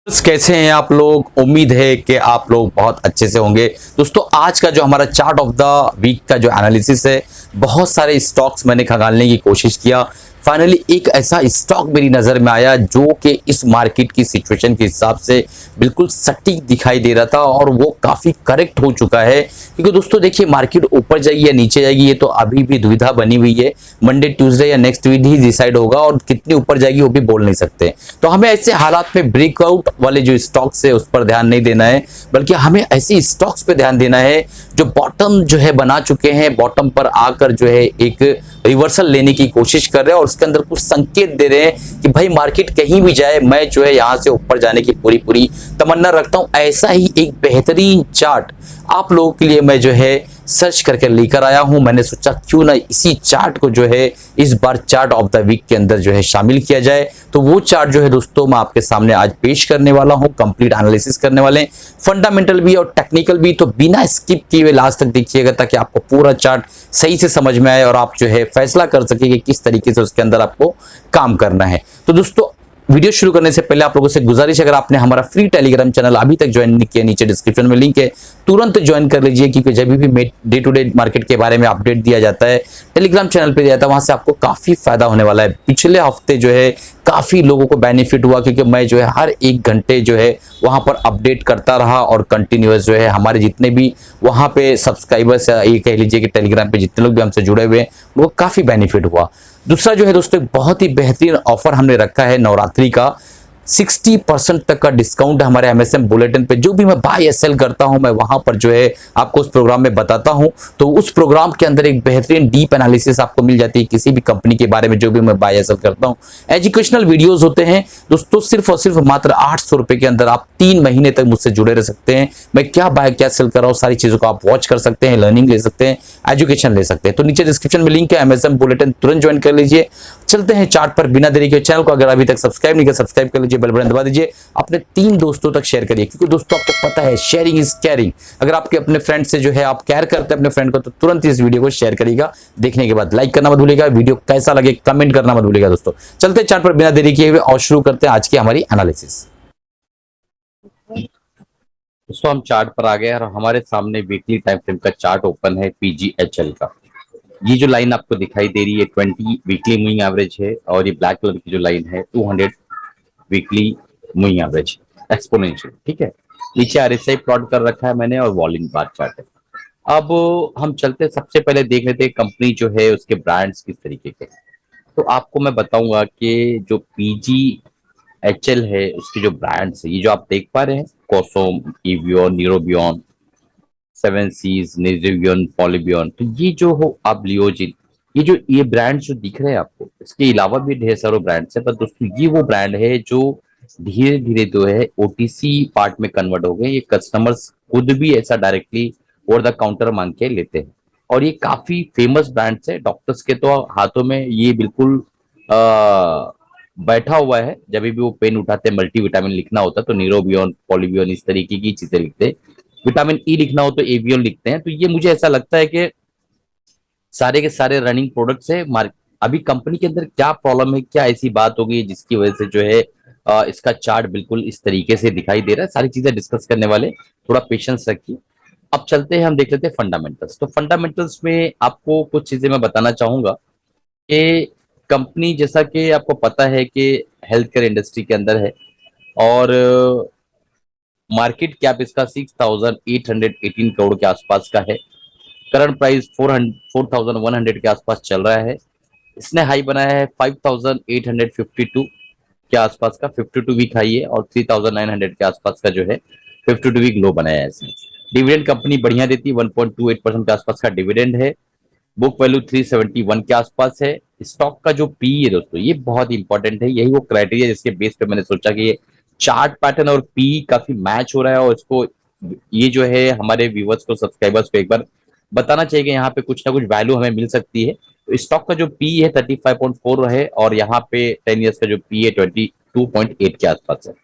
कैसे हैं आप लोग। उम्मीद है कि आप लोग बहुत अच्छे से होंगे। दोस्तों आज का जो हमारा चार्ट ऑफ द वीक का जो एनालिसिस है, बहुत सारे स्टॉक्स मैंने खंगालने की कोशिश किया। फाइनली एक ऐसा स्टॉक मेरी नज़र में आया जो कि इस मार्केट की सिचुएशन के हिसाब से बिल्कुल सटीक दिखाई दे रहा था और वो काफ़ी करेक्ट हो चुका है। क्योंकि दोस्तों देखिए, मार्केट ऊपर जाएगी या नीचे जाएगी ये तो अभी भी दुविधा बनी हुई है। मंडे ट्यूसडे या नेक्स्ट वीक ही डिसाइड होगा और कितनी ऊपर जाएगी वो भी बोल नहीं सकते। तो हमें ऐसे हालात में ब्रेकआउट वाले जो स्टॉक्स है उस पर ध्यान नहीं देना है, बल्कि हमें ऐसी स्टॉक्स पे ध्यान देना है जो बॉटम जो है बना चुके हैं, बॉटम पर आकर जो है एक रिवर्सल लेने की कोशिश कर रहे हैं और उसके अंदर कुछ संकेत दे रहे हैं कि भाई मार्केट कहीं भी जाए मैं जो है यहां से ऊपर जाने की पूरी पूरी तमन्ना रखता हूं। ऐसा ही एक बेहतरीन चार्ट आप लोगों के लिए मैं जो है सर्च करके लेकर आया हूं। मैंने सोचा क्यों ना इसी चार्ट को जो है इस बार चार्ट ऑफ द वीक के अंदर जो है शामिल किया जाए। तो वो चार्ट जो है दोस्तों मैं आपके सामने आज पेश करने वाला हूं, कंप्लीट एनालिसिस करने वाले हैं, फंडामेंटल भी और टेक्निकल भी। तो बिना स्किप किए हुए लास्ट तक देखिएगा ताकि आपको पूरा चार्ट सही से समझ में आए और आप जो है फैसला कर सके कि किस तरीके से उसके अंदर आपको काम करना है। तो दोस्तों वीडियो शुरू करने से पहले आप लोगों से गुजारिश, अगर आपने हमारा फ्री टेलीग्राम चैनल अभी तक ज्वाइन नहीं किया, नीचे डिस्क्रिप्शन में लिंक है, तुरंत ज्वाइन कर लीजिए। क्योंकि जब भी डे टू डे मार्केट के बारे में अपडेट दिया जाता है टेलीग्राम चैनल पे दिया जाता है, वहां से आपको काफी फायदा होने वाला है। पिछले हफ्ते जो है काफी लोगों को बेनिफिट हुआ क्योंकि मैं जो है हर एक घंटे जो है वहां पर अपडेट करता रहा और कंटिन्यूअस जो है हमारे जितने भी वहां पे सब्सक्राइबर्स या ये कह लीजिए कि टेलीग्राम पे जितने लोग भी हमसे जुड़े हुए हैं वो काफी बेनिफिट हुआ। दूसरा जो है दोस्तों बहुत ही बेहतरीन ऑफर हमने रखा है नवरात्रि का, 60% तक का डिस्काउंट हमारे एमएसएम बुलेटिन पे। जो भी मैं बाय या सेल करता हूं मैं वहां पर जो है आपको उस प्रोग्राम में बताता हूं। तो उस प्रोग्राम के अंदर एक बेहतरीन डीप एनालिसिस आपको मिल जाती है किसी भी कंपनी के बारे में, जो भी मैं बाय या सेल करता हूं। एजुकेशनल वीडियोस होते हैं दोस्तों, सिर्फ और सिर्फ मात्र 800 रुपए के अंदर आप 3 महीने तक मुझसे जुड़े रह सकते हैं। मैं क्या बाय क्या सेल कर रहा हूं सारी चीजों को आप वॉच कर सकते हैं, लर्निंग ले सकते हैं, एजुकेशन ले सकते हैं। तो नीचे डिस्क्रिप्शन में लिंक है, एमएसएम बुलेटिन तुरंत ज्वाइन कर लीजिए। चलते हैं चार्ट पर बिना देरी के। चैनल को अगर अभी तक सब्सक्राइब नहीं किया सब्सक्राइब कर लीजिए, बेल बटन दबा दीजिए, अपने 3 दोस्तों तक शेयर करिए। क्योंकि दोस्तों आपको पता है शेयरिंग इज केयरिंग। अगर आपके अपने फ्रेंड से जो है आप केयर करते हैं अपने फ्रेंड को, तो तुरंत इस वीडियो को शेयर करिएगा। देखने के बाद लाइक करना मत भूलिएगा, वीडियो कैसा लगे कमेंट करना मत भूलिएगा। दोस्तों चलते हैं चार्ट पर बिना देरी किए हुए और शुरू करते हैं आज की हमारी एनालिसिस। दोस्तों हम चार्ट पर आ गए और हमारे सामने वीकली टाइम फ्रेम का चार्ट ओपन है पीजीएचएल का। ये जो लाइन आपको दिखाई दे रही है 20 वीकली मूविंग एवरेज है और ये ब्लैक कलर की जो लाइन है 200 वीकली मूविंग एवरेज एक्सपोनेंशियल, ठीक है। नीचे आरएसआई प्लॉट कर रखा है मैंने और वॉल्यूम बार चार्ट है। अब हम चलते सबसे पहले देख लेते हैं कंपनी जो है उसके ब्रांड्स किस तरीके के हैं। तो आपको मैं बताऊंगा कि जो पीजीएचएल है उसके जो ब्रांड्स है, ये जो आप देख पा रहे हैं, कोसोम, इवियन, न्यूरोबियन, सेवन सीज, नेजिवियन, पॉलीबियन, तो ये जो हो आप लियोजिन, ये ब्रांड जो दिख रहे हैं आपको, इसके अलावा भी ढेर सारे ब्रांड्स है। पर दोस्तों ये वो ब्रांड है जो धीरे धीरे जो है ओटीसी पार्ट में कन्वर्ट हो गए। ये कस्टमर्स खुद भी ऐसा डायरेक्टली ओवर द काउंटर मांग के लेते हैं और ये काफी फेमस ब्रांड्स है। डॉक्टर्स के तो हाथों में ये बिल्कुल बैठा हुआ है। जब भी वो पेन उठाते हैं, मल्टीविटामिन लिखना होता है तो न्यूरोबियन, पॉलीबियन इस तरीके की चीजें लिखते हैं। विटामिन ई लिखना हो तो एवियन लिखते हैं। तो ये मुझे ऐसा लगता है कि सारे के सारे रनिंग प्रोडक्ट्स है। अभी कंपनी के अंदर क्या प्रॉब्लम है, क्या ऐसी बात हो गई जिसकी वजह से जो है इसका चार्ट बिल्कुल इस तरीके से दिखाई दे रहा है। सारी चीजें डिस्कस करने वाले, थोड़ा पेशेंस रखिए। अब चलते हैं, हम देख लेते हैं फंडामेंटल्स। तो फंडामेंटल्स में आपको कुछ चीजें मैं बताना चाहूंगा कि कंपनी, जैसा कि आपको पता है कि हेल्थ केयर इंडस्ट्री के अंदर है और मार्केट कैप इसका 6,818 करोड़ के आसपास का है। करंट प्राइस 4,100 के आसपास चल रहा है। इसने हाई बनाया है 5,852 के आसपास का, 52 वीक हाई है, और 3,900 के आसपास का जो है 52 वीक लो बनाया है इसने। डिविडेंड कंपनी बढ़िया देती है, 1.28% के आसपास का डिविडेंड है। बुक वैल्यू 371 के आसपास है। स्टॉक का जो पी है दोस्तों ये बहुत इंपॉर्टेंट है। यही वो क्राइटेरिया जिसके बेस पे मैंने सोचा कि ये चार्ट पैटर्न और पी काफी मैच हो रहा है और इसको ये जो है हमारे व्यूवर्स को, सब्सक्राइबर्स को एक बार बताना चाहिए कि यहाँ पे कुछ ना कुछ वैल्यू हमें मिल सकती है। तो स्टॉक का जो पी है 35.4 है और यहाँ पे 10 ईयर्स का जो पी है 22.8 के आसपास है।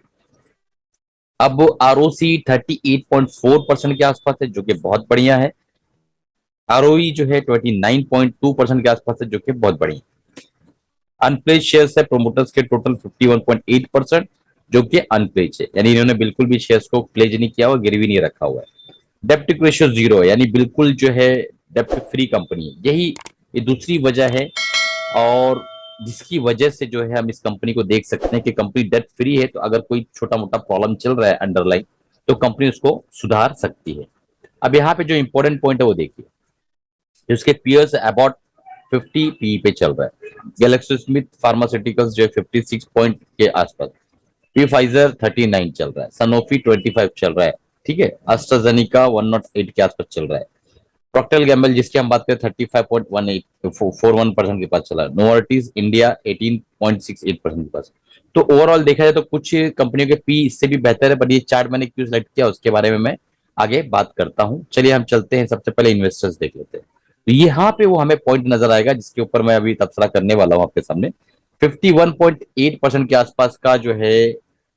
अब आरओसी 38.4% के आसपास है जो कि बहुत बढ़िया है। आरओई जो है 29.2% के आसपास है जो कि बहुत बढ़िया। अनप्लेस्ड शेयर्स है प्रोमोटर्स के टोटल 51.8%। जो कि अनप्लेज है, यानी इन्होंने बिल्कुल भी शेयर्स को प्लेज नहीं किया और गिरवी नहीं रखा हुआ है। डेप्ट रेशियो 0 है, यानी बिल्कुल जो है डेप्ट फ्री कंपनी है। यही ये दूसरी वजह है, और जिसकी वजह से जो है हम इस कंपनी को देख सकते हैं कि कंपनी डेट फ्री है, तो अगर कोई छोटा मोटा प्रॉब्लम चल रहा है अंडरलाइन, तो कंपनी उसको सुधार सकती है। अब यहाँ पे जो इंपॉर्टेंट पॉइंट है वो देखिए, उसके पियर्स अबाउट 50 पी पे चल रहा है। गैलेक्सी स्मिथ फार्मास्यूटिकल्स जो है 56 पॉइंट के आसपास, फाइजर 39 चल रहा है, सनोफी 25 चल रहा है, ठीक है, एस्ट्राजेनेका 108 के आसपास चल रहा है, प्रॉक्टर गैम्बल जिसकी हम बात करें 35.1841% के पास चला है, नोवार्टिस इंडिया 18.68% के पास। तो ओवरऑल देखा जाए तो कुछ कंपनियों के पी इससे भी बेहतर है, बट ये चार्ट मैंने क्यों सिलेक्ट किया उसके बारे में मैं आगे बात करता हूं। चलिए हम चलते हैं, सबसे पहले इन्वेस्टर्स देख लेते हैं। तो यहाँ पे वो हमें पॉइंट नजर आएगा जिसके ऊपर मैं अभी तबसरा करने वाला हूँ आपके सामने। 51.8% के आसपास का जो है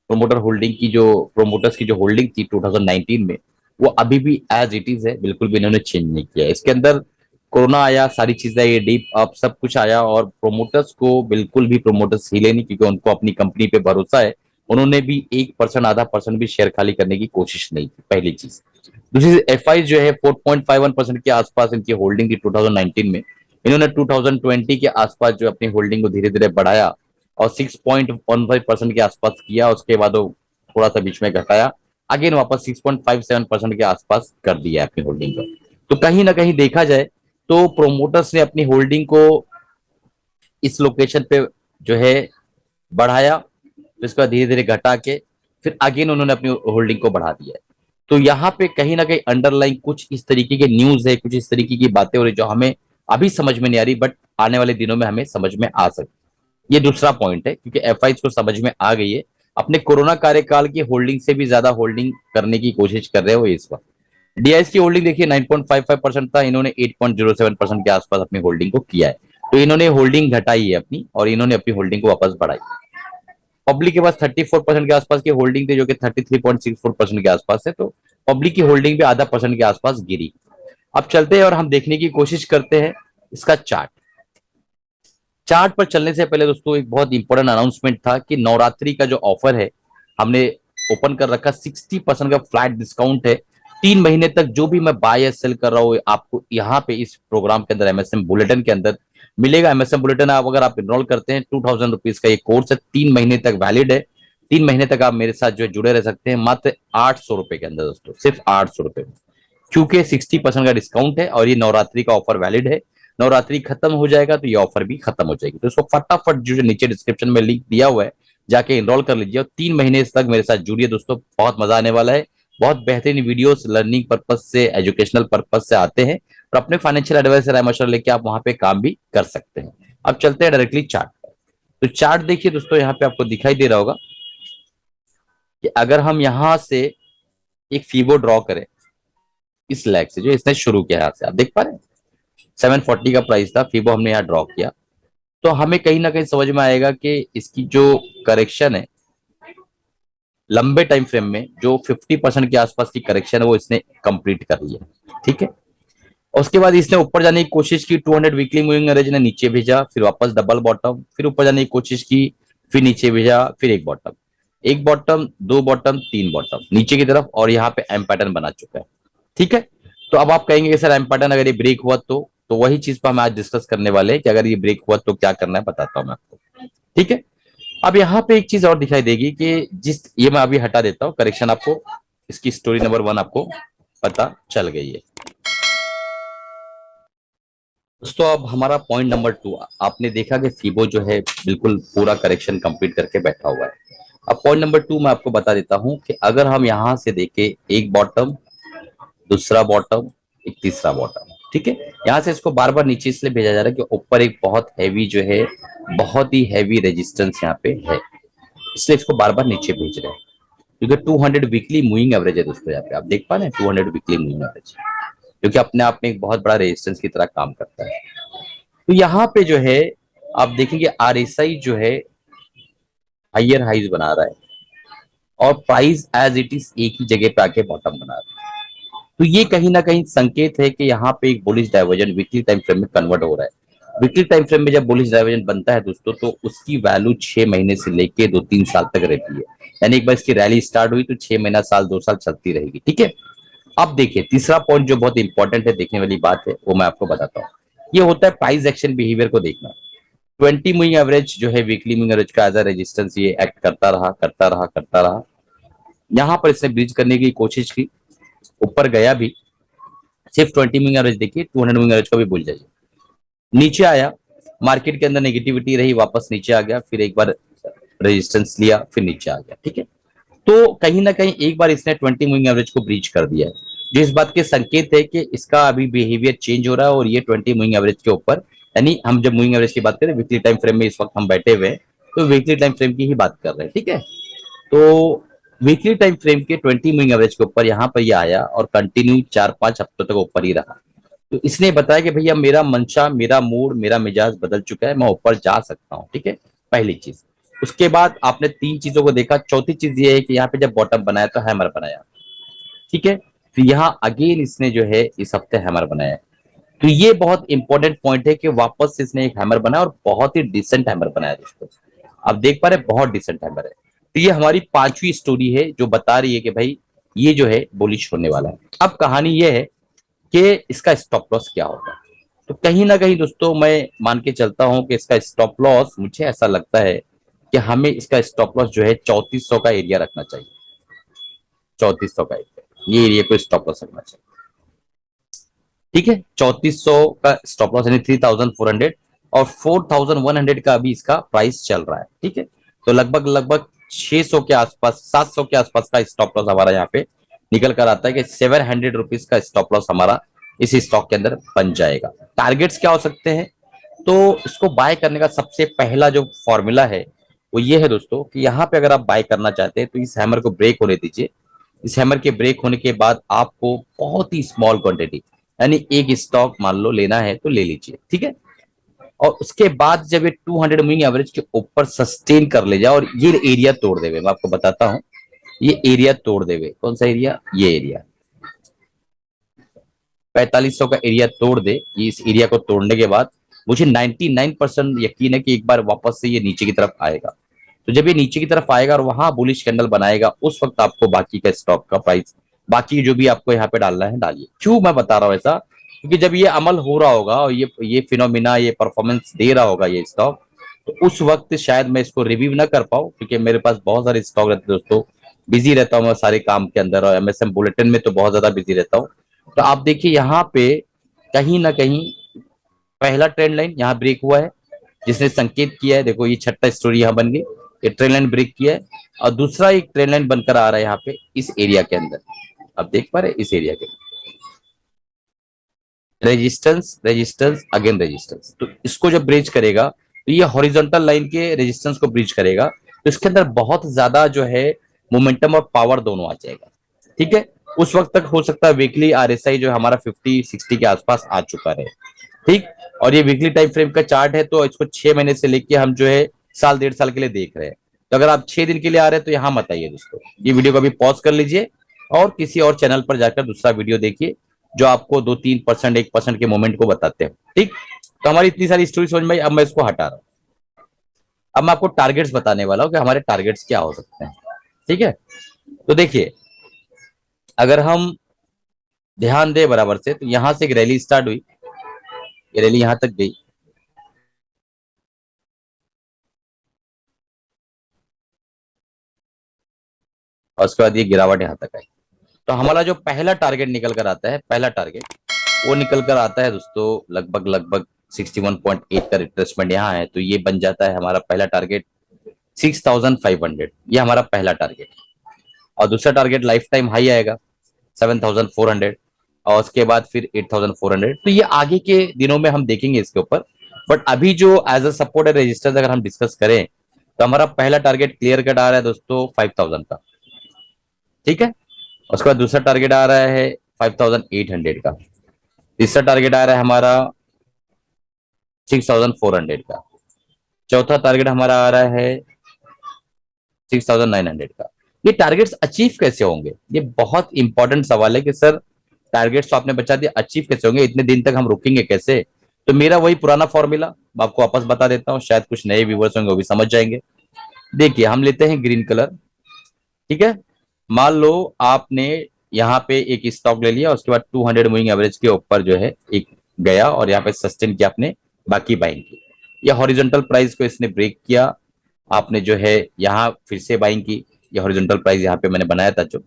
प्रोमोटर होल्डिंग की, जो प्रोमोटर्स की जो होल्डिंग थी 2019 में, वो अभी भी एज इट इज है, बिल्कुल भी इन्होंने चेंज नहीं किया। इसके अंदर कोरोना आया, सारी चीजें ये डीप अप सब कुछ आया, और प्रोमोटर्स को बिल्कुल भी प्रोमोटर्स हिले नहीं, क्योंकि उनको अपनी कंपनी पे भरोसा है। उन्होंने भी 1% आधा परसेंट भी शेयर खाली करने की कोशिश नहीं की, पहली चीज। दूसरी, एफ आई जो है 4.51% के आसपास इनकी होल्डिंग थी 2019 में। इन्होंने 2020 के आसपास जो अपनी होल्डिंग को धीरे धीरे बढ़ाया और 6.15% के आसपास किया, उसके बाद वो थोड़ा सा बीच में घटाया, अगेन वापस 6.57% के आसपास कर दिया अपनी होल्डिंग को। तो कहीं ना कहीं देखा जाए तो प्रोमोटर्स ने अपनी होल्डिंग को इस लोकेशन पे जो है बढ़ाया, तो इसका धीरे धीरे घटा के फिर अगेन उन्होंने अपनी होल्डिंग को बढ़ा दिया है। तो यहाँ पे कहीं ना कहीं अंडरलाइन कुछ इस तरीके के न्यूज है, कुछ इस तरीके की बातें हो रही जो हमें अभी समझ में नहीं आ रही, बट आने वाले दिनों में हमें समझ में आ सकती। ये दूसरा पॉइंट है, क्योंकि एफ को समझ में आ गई है, अपने कोरोना कार्यकाल की होल्डिंग से भी ज्यादा होल्डिंग करने की कोशिश कर रहे हो इस बार। डीआईएस की होल्डिंग देखिए 9.55% था, इन्होंने 8.07% के आसपास अपनी होल्डिंग को किया है। तो इन्होंने होल्डिंग घटाई है अपनी, और इन्होंने अपनी होल्डिंग को वापस बढ़ाई। पब्लिक के पास 34% के आसपास की होल्डिंग थी, जो कि 33.64% के आसपास है, तो पब्लिक की होल्डिंग भी आधा परसेंट के आसपास गिरी। अब चलते हैं और हम देखने की कोशिश करते हैं इसका चार्ट। चार्ट पर चलने से पहले दोस्तों एक बहुत इंपॉर्टेंट अनाउंसमेंट था कि नवरात्रि का जो ऑफर है हमने ओपन कर रखा, 60% का फ्लैट डिस्काउंट है। 3 महीने तक जो भी मैं बाय या सेल कर रहा हूँ आपको यहाँ पे इस प्रोग्राम के अंदर एमएसएम बुलेटिन के अंदर मिलेगा। एमएसएम बुलेटिन आप अगर आप इनरोल करते हैं, 2000 रुपीज का ये कोर्स है, 3 महीने तक वैलिड है। 3 महीने तक आप मेरे साथ जो है जुड़े रह सकते हैं, मात्र 800 रुपए के अंदर दोस्तों, सिर्फ 800 रुपए, क्योंकि 60% का डिस्काउंट है और ये नवरात्रि का ऑफर वैलिड है। नवरात्रि खत्म हो जाएगा तो ये ऑफर भी खत्म हो जाएगी। तो इसको फटाफट जो नीचे डिस्क्रिप्शन में लिंक दिया हुआ है जाके इनरोल कर लीजिए, और 3 महीने तक मेरे साथ जुड़िए दोस्तों, बहुत मजा आने वाला है। बहुत बेहतरीन वीडियोस लर्निंग पर्पज से, एजुकेशनल पर्पज से आते हैं, और अपने फाइनेंशियल एडवाइस राय मशवरा लेके आप वहां पे काम भी कर सकते हैं। अब चलते हैं डायरेक्टली चार्ट पर। तो चार्ट देखिए दोस्तों, यहाँ पे आपको दिखाई दे रहा होगा कि अगर हम यहां से एक फीबो ड्रॉ करें इस लैग से, जो इसने शुरू किया, यहाँ से आप देख पा रहे हैं 740 का प्राइस था, फीबो हमने यहाँ ड्रॉ किया, तो हमें कहीं ना कहीं समझ में आएगा कि इसकी जो करेक्शन है लंबे टाइम फ्रेम में, जो 50% के आसपास की करेक्शन है वो इसने कंप्लीट कर लिया, ठीक है। उसके बाद इसने ऊपर जाने की कोशिश की, 200 वीकली मूविंग एवरेज ने नीचे भेजा, फिर वापस डबल बॉटम, फिर ऊपर जाने की कोशिश की, फिर नीचे भेजा, फिर एक बॉटम, एक बॉटम, दो बॉटम, तीन बॉटम नीचे की तरफ, और यहाँ पे एम पैटर्न बना चुका है, ठीक है। तो अब आप कहेंगे कि सर एम पैटर्न अगर ये ब्रेक हुआ तो वही चीज पर हम आज डिस्कस करने वाले हैं कि अगर ये ब्रेक हुआ तो क्या करना है, बताता हूं मैं आपको, ठीक है। अब यहाँ पे एक चीज और दिखाई देगी कि ये मैं अभी हटा देता हूँ करेक्शन, आपको इसकी स्टोरी नंबर 1 आपको पता चल गई है दोस्तों। अब हमारा पॉइंट नंबर 2, आपने देखा कि फीबो जो है बिल्कुल पूरा करेक्शन कंप्लीट करके बैठा हुआ है। अब पॉइंट नंबर 2 मैं आपको बता देता हूं कि अगर हम यहां से देखें, एक बॉटम, दूसरा बॉटम, एक तीसरा बॉटम, ठीक है। यहां से इसको बार बार नीचे इसलिए भेजा जा रहा है कि ऊपर एक बहुत हैवी जो है, बहुत ही हैवी रेजिस्टेंस यहाँ पे है, इसलिए इसको बार बार नीचे भेज रहे हैं, क्योंकि 200 वीकली मूविंग एवरेज है दोस्तों। यहाँ पे आप देख पा रहे हैं 200 वीकली मूविंग एवरेज, जो कि अपने आप में एक बहुत बड़ा रेजिस्टेंस की तरह काम करता है। तो यहाँ पे जो है आप देखेंगे आरएसआई जो है हाइयर हाइज बना रहा है, और प्राइस एज इट इज एक ही जगह पे आके बॉटम बना रहा है। तो ये कहीं ना कहीं संकेत है कि यहाँ पे एक bullish diversion weekly time frame में कन्वर्ट हो रहा है। वीकली टाइम फ्रेम में जब बुलिश डाइवर्जेंस बनता है दोस्तों, तो उसकी वैल्यू 6 महीने से लेके 2-3 साल तक रहती है। यानी एक बार इसकी रैली स्टार्ट हुई तो 6 महीना, साल, 2 साल चलती रहेगी। ठीक है। अब देखिए तीसरा पॉइंट जो बहुत इंपॉर्टेंट है, देखने वाली बात है, वो मैं आपको बताता हूँ। ये होता है प्राइस एक्शन बिहेवियर को देखना। 20 मूविंग एवरेज जो है, वीकली मूविंग एवरेज का एज अ रेजिस्टेंस ये एक्ट करता रहा, करता रहा, करता रहा। यहां पर इसने ब्रीच करने की कोशिश की, ऊपर गया भी। सिर्फ 20 मूविंग एवरेज देखिए, 200 मूविंग एवरेज को भी भूल जाइए। नीचे आया, मार्केट के अंदर नेगेटिविटी रही, वापस नीचे आ गया, फिर एक बार रेजिस्टेंस लिया, फिर नीचे आ गया। ठीक है। तो कहीं ना कहीं एक बार इसने 20 मूविंग एवरेज को ब्रीच कर दिया है, जो इस बात के संकेत है कि इसका अभी बिहेवियर चेंज हो रहा है, और ये 20 मूविंग एवरेज के ऊपर, यानी हम जब मूविंग एवरेज की बात करें, वीकली टाइम फ्रेम में इस वक्त हम बैठे हुए हैं, तो वीकली टाइम फ्रेम की ही बात कर रहे हैं। ठीक है। तो वीकली टाइम फ्रेम के 20 मूविंग एवरेज के ऊपर यहाँ पर ये आया और कंटिन्यू 4-5 हफ्तों तक ऊपर ही रहा। तो इसने बताया कि भैया मेरा मंशा, मेरा मूड, मेरा मिजाज बदल चुका है, मैं ऊपर जा सकता हूँ। ठीक है। पहली चीज। उसके बाद आपने 3 चीजों को देखा, चौथी चीज ये है कि यहाँ पे जब बॉटम बनाया तो हैमर बनाया। ठीक है। फिर यहाँ अगेन इसने जो है इस हफ्ते हैमर बनाया। तो ये बहुत इंपॉर्टेंट पॉइंट है कि वापस से इसने एक हैमर बनाया, और बहुत ही डिसेंट हैमर बनाया दोस्तों। आप देख पा रहे हैं, बहुत डिसेंट हैमर है। तो ये हमारी पांचवी स्टोरी है जो बता रही है कि भाई ये जो है बुलिश होने वाला है। अब कहानी ये है कि इसका स्टॉप लॉस क्या होगा। तो कहीं ना कहीं दोस्तों मैं मान के चलता हूं कि इसका स्टॉप लॉस, मुझे ऐसा लगता है कि हमें इसका स्टॉप लॉस जो है 3400 का एरिया रखना चाहिए। 3400 का एरिया, ये एरिया को स्टॉप लॉस रखना चाहिए। ठीक है। 3400 का स्टॉप लॉस यानी 3400, और 4100 का अभी इसका प्राइस चल रहा है। ठीक है। तो लगभग लगभग 600 के आसपास, 700 के आसपास का स्टॉप लॉस हमारा यहाँ पे निकल कर आता है कि 700 रुपीज का स्टॉप लॉस हमारा इस स्टॉक के अंदर बन जाएगा। टारगेट्स क्या हो सकते हैं? तो इसको बाय करने का सबसे पहला जो फॉर्मूला है वो ये है दोस्तों, कि यहाँ पे अगर आप बाय करना चाहते हैं तो इस हैमर को ब्रेक होने दीजिए। इस हैमर के ब्रेक होने के बाद आपको बहुत ही स्मॉल क्वांटिटी, यानी एक स्टॉक मान लो लेना है तो ले लीजिए। ठीक है। और उसके बाद जब ये 200 मूविंग एवरेज के ऊपर सस्टेन कर ले जाए और ये एरिया तोड़ देवे, मैं आपको बताता हूं, ये एरिया तोड़ देवे। कौन सा एरिया? ये एरिया 4500 का एरिया तोड़ दे। ये इस एरिया को तोड़ने के बाद मुझे 99% यकीन है कि एक बार वापस से ये नीचे की तरफ आएगा। तो जब ये नीचे की तरफ आएगा और वहां बुलिश कैंडल बनाएगा, उस वक्त आपको बाकी का स्टॉक का प्राइस, बाकी जो भी आपको यहाँ पे डालना है डालिए। क्यों मैं बता रहा हूँ ऐसा? क्योंकि जब ये अमल हो रहा होगा और ये फिनोमिना, ये परफॉर्मेंस दे रहा होगा ये स्टॉक, तो उस वक्त शायद मैं इसको रिव्यू ना कर पाऊँ, क्योंकि मेरे पास बहुत सारे स्टॉक रहते हैं दोस्तों। बिजी रहता हूँ मैं सारे काम के अंदर, और एमएसएम बुलेटिन में तो बहुत ज्यादा बिजी रहता हूँ। तो आप देखिए यहाँ पे कहीं ना कहीं पहला ट्रेंड लाइन यहाँ ब्रेक हुआ है, जिसने संकेत किया है। देखो ये छठा स्टोरी यहाँ बन गई, ये ट्रेंड लाइन ब्रेक किया है, और दूसरा एक ट्रेंड लाइन बनकर आ रहा है यहाँ पे इस एरिया के अंदर। आप देख पा रहे हैं इस एरिया के रेजिस्टेंस, रेजिस्टेंस, अगेन रेजिस्टेंस। तो इसको जब ब्रिज करेगा तो ये हॉरिजॉन्टल लाइन के रेजिस्टेंस को ब्रिज करेगा, तो इसके अंदर बहुत ज्यादा जो है मोमेंटम और पावर दोनों आ जाएगा। ठीक है। उस वक्त तक हो सकता है वीकली आरएसआई जो हमारा 50-60 के आसपास आ चुका रहे। ठीक। और ये वीकली टाइम फ्रेम का चार्ट है, तो इसको 6 महीने से लेके हम जो है साल, 1.5 साल के लिए देख रहे हैं। तो अगर आप 6 दिन के लिए आ रहे हैं तो यहां मत आइए दोस्तों, ये वीडियो को अभी पॉज कर लीजिए और किसी और चैनल पर जाकर दूसरा वीडियो देखिए, जो आपको 2-3%, 1% के मोमेंट को बताते हैं। ठीक। तो हमारी इतनी सारी स्टोरी समझ में आई, अब मैं इसको हटा रहा हूं। अब मैं आपको टारगेट्स बताने वाला हूं कि हमारे टारगेट्स क्या हो सकते हैं। ठीक है। तो देखिए, अगर हम ध्यान दें बराबर से, तो यहां से एक रैली स्टार्ट हुई, ये रैली यहां तक गई, और उसके बाद ये गिरावट यहां तक आई। तो हमारा जो पहला टारगेट निकल कर आता है, पहला टारगेट वो निकल कर आता है दोस्तों लगभग लगभग 61.8 का रिट्रेसमेंट यहाँ है। तो ये बन जाता है हमारा पहला टारगेट 6500, ये हमारा पहला टारगेट। और दूसरा टारगेट लाइफ टाइम हाई आएगा 7400, और उसके बाद फिर 8400। तो ये आगे के दिनों में हम देखेंगे इसके ऊपर। बट अभी जो एज अ सपोर्ट है रजिस्टर्स अगर हम डिस्कस करें, तो हमारा पहला टारगेट क्लियर कट आ रहा है दोस्तों 5000 का। ठीक है। उसके बाद दूसरा टारगेट आ रहा है 5800 का। तीसरा टारगेट आ रहा है हमारा 6400 का। चौथा टारगेट हमारा आ रहा है 6900 का। ये टारगेट्स अचीव कैसे होंगे? ये बहुत इंपॉर्टेंट सवाल है कि सर टारगेट्स तो आपने बता दिया, अचीव कैसे होंगे? इतने दिन तक हम रुकेंगे कैसे? तो मेरा वही पुराना फॉर्मूला मैं आपको वापस बता देता हूँ, शायद कुछ नए व्यूवर्स होंगे वो भी समझ जाएंगे। देखिए हम लेते हैं ग्रीन कलर, ठीक है। मान लो आपने यहाँ पे एक स्टॉक ले लिया, उसके बाद 200 मूविंग एवरेज के ऊपर जो है एक गया और यहाँ पे सस्टेन किया आपने, बाकी बाइंग की। या हॉरिजॉन्टल प्राइस को इसने ब्रेक किया, आपने जो है यहाँ फिर से बाइंग की। ये हॉरिजॉन्टल प्राइस यहाँ पे मैंने बनाया था, जो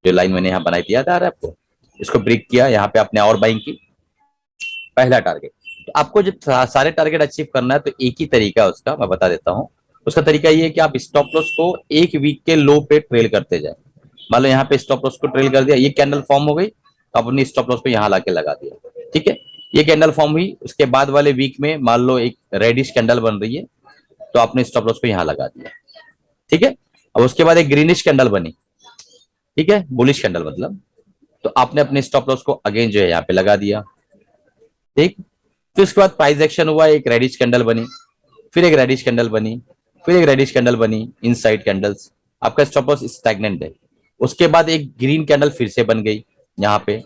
जो लाइन मैंने यहाँ बनाई थी, याद आ रहा है आपको? इसको ब्रेक किया, यहाँ पे आपने और बाइंग की। पहला टारगेट। तो आपको जब सारे टारगेट अचीव करना है तो एक ही तरीका है उसका, मैं बता देता हूँ। उसका तरीका ये है कि आप स्टॉप लॉस को एक वीक के लो पे ट्रेल करते जाए। मान लो यहाँ पे स्टॉप लॉस को ट्रेल कर दिया, ये कैंडल फॉर्म हो गई, तो अपनी स्टॉप लॉस को यहाँ लाके लगा दिया, ठीक है। ये कैंडल फॉर्म हुई, उसके बाद वाले वीक में मान लो एक रेडिश कैंडल बन रही है, तो आपने स्टॉप लॉस को यहाँ लगा दिया, ठीक है। अब उसके बाद एक ग्रीनिश कैंडल बनी, ठीक है, बुलिश कैंडल मतलब, तो आपने अपने स्टॉप लॉस को अगेन जो है यहाँ पे लगा दिया, ठीक। फिर उसके बाद प्राइस एक्शन हुआ, एक रेडिश कैंडल बनी, फिर एक रेडिश कैंडल बनी, फिर एक रेडिश कैंडल बनी, इनसाइड कैंडल्स, आपका स्टॉप लॉस स्टैग्नेंट है। उसके बाद एक ग्रीन कैंडल फिर से बन गई यहाँ पे,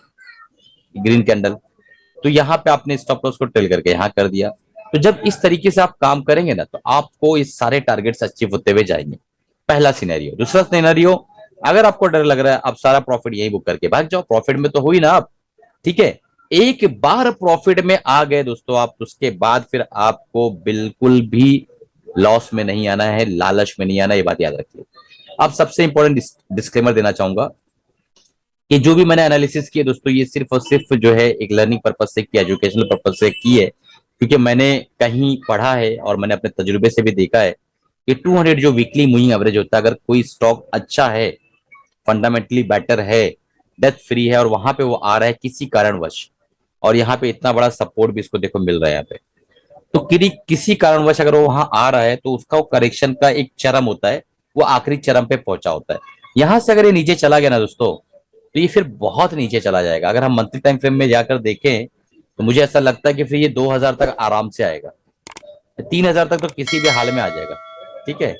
ग्रीन कैंडल, तो यहाँ पे आपने स्टॉप लॉस को ट्रेल करके यहाँ कर दिया। तो जब इस तरीके से आप काम करेंगे ना, तो आपको इस सारे टारगेट्स अचीव होते हुए जाएंगे। पहला सिनेरियो। दूसरा सिनेरियो, अगर आपको डर लग रहा है आप सारा प्रॉफिट यही बुक करके भाग जाओ, प्रॉफिट में तो हुई ना आप, ठीक है। एक बार प्रॉफिट में आ गए दोस्तों आप, उसके बाद फिर आपको बिल्कुल भी लॉस में नहीं आना है, लालच में नहीं आना, ये बात याद रखिए। अब सबसे इंपॉर्टेंट डिस्क्लेमर देना चाहूंगा कि जो भी मैंने एनालिसिस किया दोस्तों, ये सिर्फ और सिर्फ जो है एक लर्निंग पर्पज से की, एजुकेशनल पर्पज से की है, क्योंकि मैंने कहीं पढ़ा है और मैंने अपने तजुर्बे से भी देखा है कि 200 जो वीकली मूविंग एवरेज होता है, अगर कोई स्टॉक अच्छा है, फंडामेंटली बेटर है, डेथ फ्री है, और वहां पे वो आ रहा है किसी कारणवश, और यहाँ पे इतना बड़ा सपोर्ट भी इसको देखो मिल रहा है यहाँ पे, तो किसी कारणवश अगर वो वहां आ रहा है, तो उसका वो करेक्शन का एक चरम होता है, वो आखिरी चरम पे पहुंचा होता है। यहां से अगर ये नीचे चला गया ना दोस्तों, तो ये फिर बहुत नीचे चला जाएगा। अगर हम मंथली टाइम फ्रेम में जाकर देखें, तो मुझे ऐसा लगता है कि फिर ये 2000 तक आराम से आएगा, 3000 तक तो किसी भी हाल में आ जाएगा, ठीक है।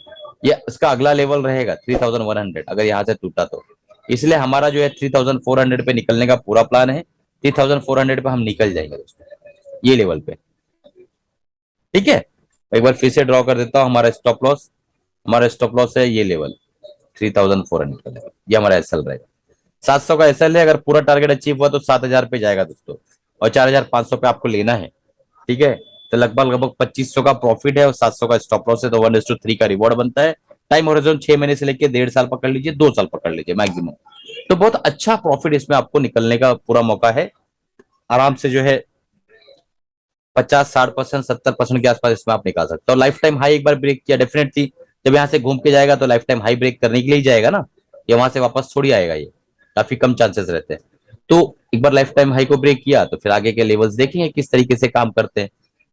ये इसका अगला लेवल रहेगा 3100, अगर यहाँ से टूटा तो। इसलिए हमारा जो है 3400 पे निकलने का पूरा प्लान है। 3400 पे हम निकल जाएंगे दोस्तों, ये लेवल पे, ठीक है। एक बार फिर से ड्रॉ कर देता हूं हमारा स्टॉप लॉस। हमारा स्टॉप लॉस है ये लेवल 3400 का लेवल, ये हमारा एसएल रहेगा। 700 का एसएल है, अगर पूरा टारगेट अचीव हुआ तो 7000 पे जाएगा दोस्तों, और 4500 पे आपको लेना है, ठीक है। तो लगभग लगभग 2500 का प्रॉफिट है और 700 का स्टॉप लॉस है, तो 1:3 का रिवॉर्ड बनता है। टाइम होरिजन 6 महीने से लेकर 1.5 साल पकड़ लीजिए, 2 साल पकड़ लीजिए मैक्सिमम। तो बहुत अच्छा प्रॉफिट इसमें आपको निकलने का पूरा मौका है। आराम से जो है 50-60%, 70% के आसपास इसमें आप निकाल सकते हो। लाइफ टाइम हाई एक बार ब्रेक किया, डेफिनेटली जब यहाँ से घूम के जाएगा तो लाइफ टाइम हाई ब्रेक करने के लिए ही जाएगा ना, ये वहां से वापस थोड़ी आएगा, ये काफी कम चांसेस रहते हैं। तो एक बार लाइफ टाइम हाई को ब्रेक किया तो फिर आगे के लेवल्स देखेंगे किस तरीके से काम करते हैं।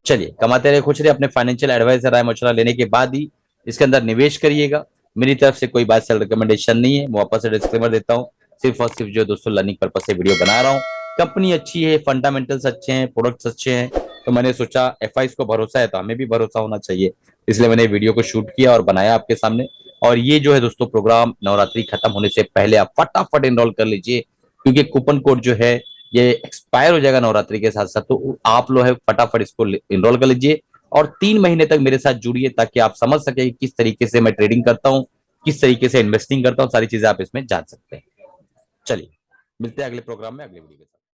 चलिए, कमाते रहे खुश रहे, अपने फाइनेंशियल एडवाइजर राय मशवरा लेने के बाद ही इसके अंदर निवेश करिएगा। मेरी तरफ से कोई बात सेल रिकमेंडेशन नहीं है, मैं वापस से डिस्क्लेमर देता हूँ। सिर्फ और सिर्फ जो दोस्तों लर्निंग पर्पज से वीडियो बना रहा हूँ। कंपनी अच्छी है, फंडामेंटल्स अच्छे हैं, प्रोडक्ट्स अच्छे हैं, तो मैंने सोचा एफआईस को भरोसा है तो हमें भी भरोसा होना चाहिए, इसलिए मैंने वीडियो को शूट किया और बनाया आपके सामने। और ये जो है दोस्तों प्रोग्राम नवरात्रि खत्म होने से पहले आप फटाफट एनरोल कर लीजिए, क्योंकि कूपन कोड जो है ये एक्सपायर हो जाएगा नवरात्रि के साथ साथ, तो आप लोग है फटाफट इसको एनरोल कर लीजिए और 3 महीने तक मेरे साथ जुड़िए, ताकि आप समझ सके किस तरीके से मैं ट्रेडिंग करता हूँ, किस तरीके से इन्वेस्टिंग करता हूँ, सारी चीजें आप इसमें जान सकते हैं। चलिए, मिलते हैं अगले प्रोग्राम में अगले वीडियो के साथ।